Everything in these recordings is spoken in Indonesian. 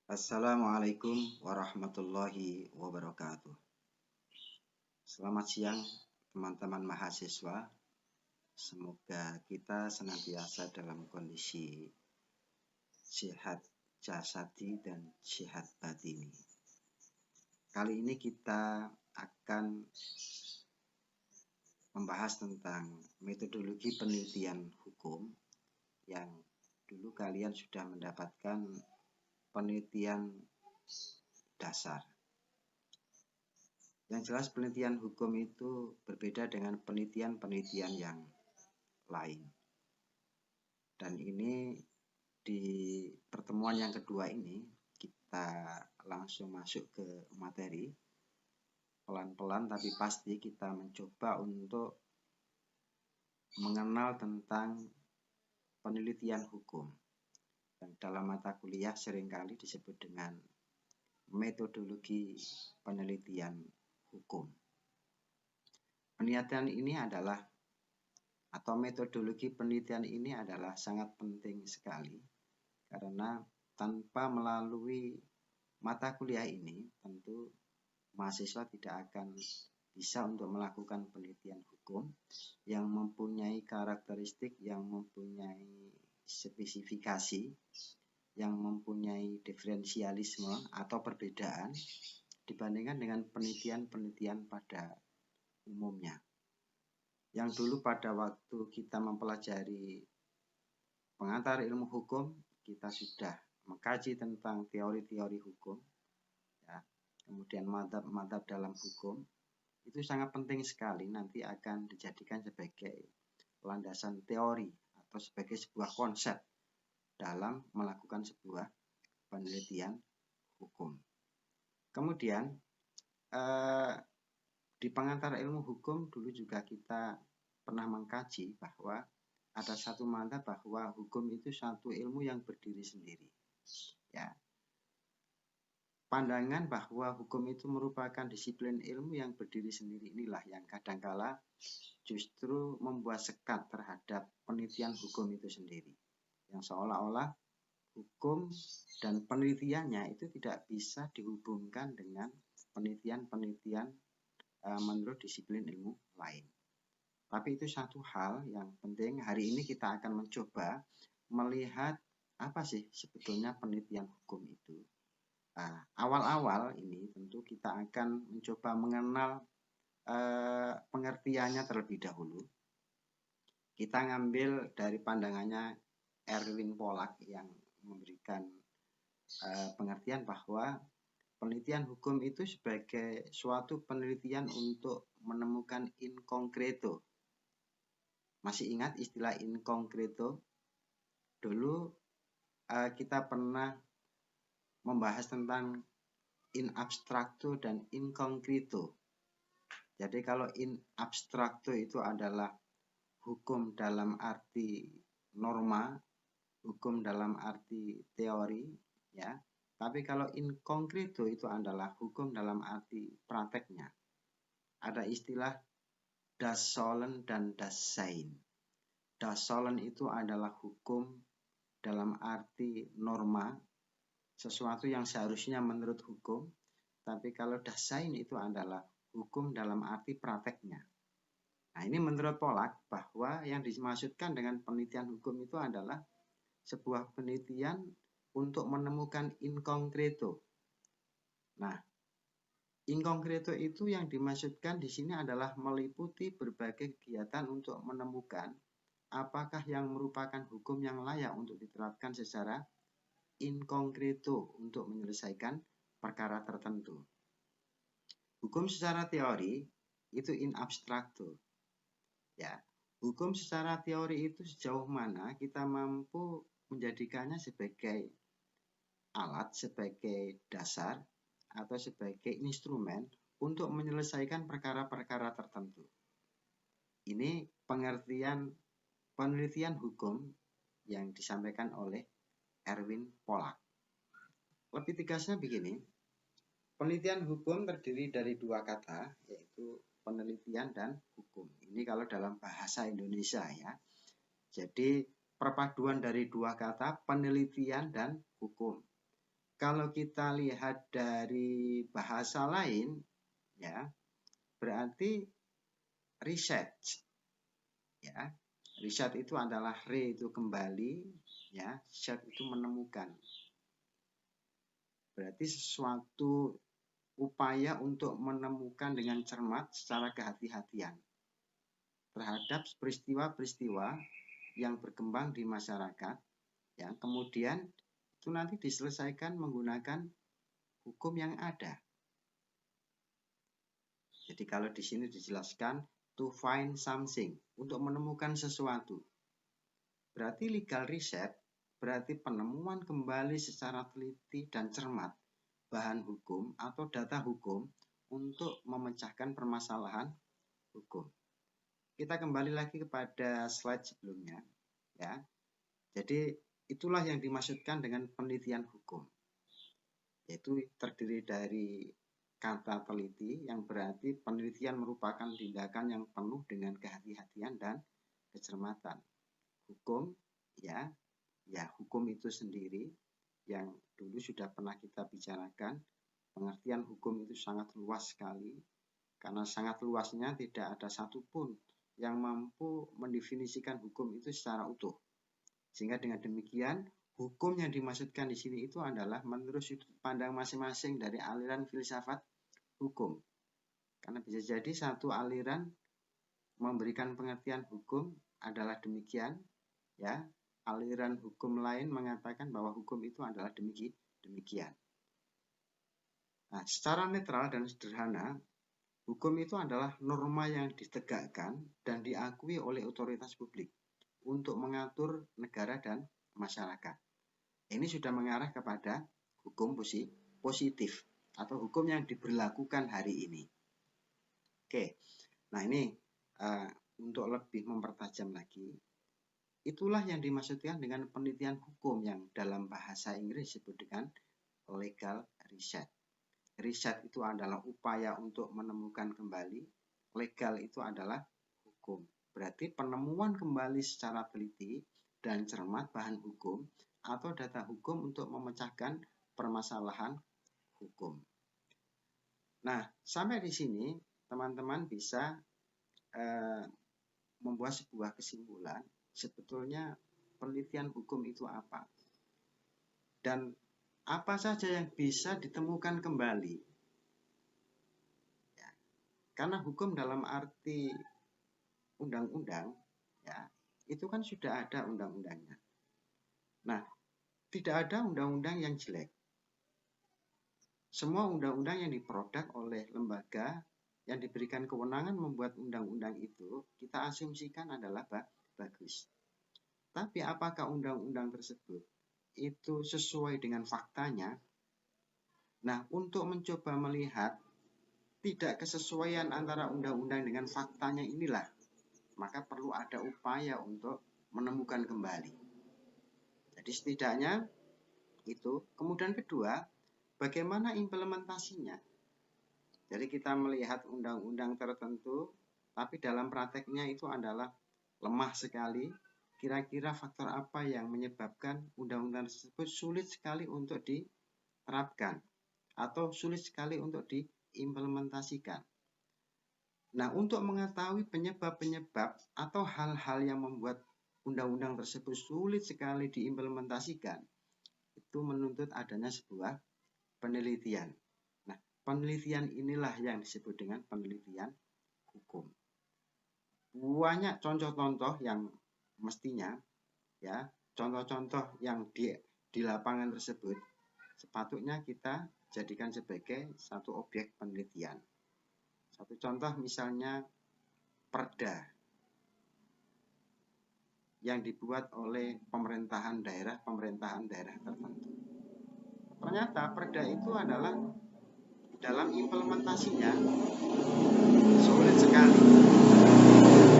Assalamualaikum warahmatullahi wabarakatuh. Selamat siang teman-teman mahasiswa. Semoga kita senantiasa dalam kondisi sehat jasadi dan sehat batini. Kali ini kita akan membahas tentang metodologi penelitian hukum yang dulu kalian sudah mendapatkan penelitian dasar. Yang jelas penelitian hukum itu berbeda dengan penelitian-penelitian yang lain. Dan ini di pertemuan yang kedua ini kita langsung masuk ke materi. Pelan-pelan tapi pasti kita mencoba untuk mengenal tentang penelitian hukum. Dan dalam mata kuliah seringkali disebut dengan metodologi penelitian hukum. Penelitian ini adalah atau metodologi penelitian ini adalah sangat penting sekali karena tanpa melalui mata kuliah ini tentu mahasiswa tidak akan bisa untuk melakukan penelitian hukum yang mempunyai karakteristik, yang mempunyai spesifikasi, yang mempunyai diferensialisme atau perbedaan dibandingkan dengan penelitian-penelitian pada umumnya. Yang dulu pada waktu kita mempelajari pengantar ilmu hukum, kita sudah mengkaji tentang teori-teori hukum, ya. Kemudian madhab-madhab dalam hukum, itu sangat penting sekali nanti akan dijadikan sebagai landasan teori atau sebagai sebuah konsep dalam melakukan sebuah penelitian hukum. Kemudian di pengantar ilmu hukum dulu juga kita pernah mengkaji bahwa ada satu madhab bahwa hukum itu satu ilmu yang berdiri sendiri. Ya. Pandangan bahwa hukum itu merupakan disiplin ilmu yang berdiri sendiri inilah yang kadangkala justru membuat sekat terhadap penelitian hukum itu sendiri. Yang seolah-olah hukum dan penelitiannya itu tidak bisa dihubungkan dengan penelitian-penelitian menurut disiplin ilmu lain. Tapi itu satu hal yang penting. Hari ini kita akan mencoba melihat apa sih sebetulnya penelitian hukum itu. Awal-awal ini tentu kita akan mencoba mengenal pengertiannya terlebih dahulu. Kita ngambil dari pandangannya Erwin Pollack yang memberikan pengertian bahwa penelitian hukum itu sebagai suatu penelitian untuk menemukan in concreto. Masih ingat istilah in concreto? Dulu kita pernah membahas tentang in abstracto dan in concreto. Jadi kalau in abstracto itu adalah hukum dalam arti norma, hukum dalam arti teori, ya. Tapi kalau in concreto itu adalah hukum dalam arti prakteknya. Ada istilah das Sollen dan das Sein. Das Sollen itu adalah hukum dalam arti norma, sesuatu yang seharusnya menurut hukum. Tapi kalau das Sein itu adalah hukum dalam arti prakteknya. Nah, ini menurut Pollack bahwa yang dimaksudkan dengan penelitian hukum itu adalah sebuah penelitian untuk menemukan in concreto. Nah, in concreto itu yang dimaksudkan di sini adalah meliputi berbagai kegiatan untuk menemukan apakah yang merupakan hukum yang layak untuk diterapkan secara in concreto untuk menyelesaikan perkara tertentu. Hukum secara teori itu in abstracto. Ya, hukum secara teori itu sejauh mana kita mampu menjadikannya sebagai alat, sebagai dasar atau sebagai instrumen untuk menyelesaikan perkara-perkara tertentu. Ini pengertian penelitian hukum yang disampaikan oleh Erwin Pollack. Lebih tegasnya begini, penelitian hukum terdiri dari dua kata, yaitu penelitian dan hukum. Ini kalau dalam bahasa Indonesia ya. Jadi perpaduan dari dua kata penelitian dan hukum. Kalau kita lihat dari bahasa lain ya, berarti research ya. Riset itu adalah itu kembali ya, search itu menemukan. Berarti sesuatu upaya untuk menemukan dengan cermat secara kehati-hatian terhadap peristiwa-peristiwa yang berkembang di masyarakat, ya, kemudian itu nanti diselesaikan menggunakan hukum yang ada. Jadi kalau di sini dijelaskan to find something, untuk menemukan sesuatu. Berarti legal research berarti penemuan kembali secara teliti dan cermat bahan hukum atau data hukum untuk memecahkan permasalahan hukum. Kita kembali lagi kepada slide sebelumnya, ya. Jadi itulah yang dimaksudkan dengan penelitian hukum, yaitu terdiri dari kata teliti yang berarti penelitian merupakan tindakan yang penuh dengan kehati-hatian dan kecermatan. Hukum, ya hukum itu sendiri yang dulu sudah pernah kita bicarakan, pengertian hukum itu sangat luas sekali, karena sangat luasnya tidak ada satupun yang mampu mendefinisikan hukum itu secara utuh. Sehingga dengan demikian, hukum yang dimaksudkan di sini itu adalah menurut sudut pandang masing-masing dari aliran filsafat hukum. Karena bisa jadi satu aliran memberikan pengertian hukum adalah demikian, ya. Aliran hukum lain mengatakan bahwa hukum itu adalah demikian. Nah, secara netral dan sederhana, hukum itu adalah norma yang ditegakkan dan diakui oleh otoritas publik untuk mengatur negara dan masyarakat. Ini sudah mengarah kepada hukum positif atau hukum yang diberlakukan hari ini. Oke, nah ini untuk lebih mempertajam lagi, itulah yang dimaksudkan dengan penelitian hukum yang dalam bahasa Inggris disebut dengan legal research. Riset itu adalah upaya untuk menemukan kembali, legal itu adalah hukum. Berarti penemuan kembali secara teliti dan cermat bahan hukum atau data hukum untuk memecahkan permasalahan hukum. Nah, sampai di sini teman-teman bisa membuat sebuah kesimpulan sebetulnya penelitian hukum itu apa dan apa saja yang bisa ditemukan kembali. Ya, karena hukum dalam arti undang-undang, ya, itu kan sudah ada undang-undangnya. Nah, tidak ada undang-undang yang jelek. Semua undang-undang yang diproduk oleh lembaga yang diberikan kewenangan membuat undang-undang itu, kita asumsikan adalah bagus. Tapi apakah undang-undang tersebut itu sesuai dengan faktanya? Nah, untuk mencoba melihat tidak kesesuaian antara undang-undang dengan faktanya inilah, maka perlu ada upaya untuk menemukan kembali. Jadi setidaknya itu. Kemudian kedua, bagaimana implementasinya? Jadi kita melihat undang-undang tertentu, tapi dalam prakteknya itu adalah lemah sekali. Kira-kira faktor apa yang menyebabkan undang-undang tersebut sulit sekali untuk diterapkan atau sulit sekali untuk diimplementasikan. Nah, untuk mengetahui penyebab-penyebab atau hal-hal yang membuat undang-undang tersebut sulit sekali diimplementasikan, itu menuntut adanya sebuah penelitian. Nah, penelitian inilah yang disebut dengan penelitian hukum. Banyak contoh-contoh yang mestinya, ya, contoh-contoh yang di lapangan tersebut sepatutnya kita jadikan sebagai satu objek penelitian. Satu contoh misalnya perda yang dibuat oleh pemerintahan daerah tertentu. Ternyata perda itu adalah dalam implementasinya sulit sekali.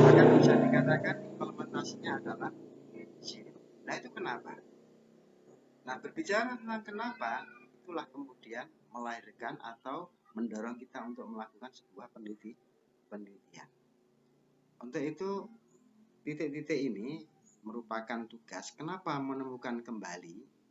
Bahkan bisa dikatakan implementasinya adalah zero. Nah, itu kenapa? Nah, berbicara tentang kenapa, itulah kemudian melahirkan atau mendorong kita untuk melakukan sebuah penelitian. Untuk itu, titik-titik ini merupakan tugas. Kenapa menemukan kembali?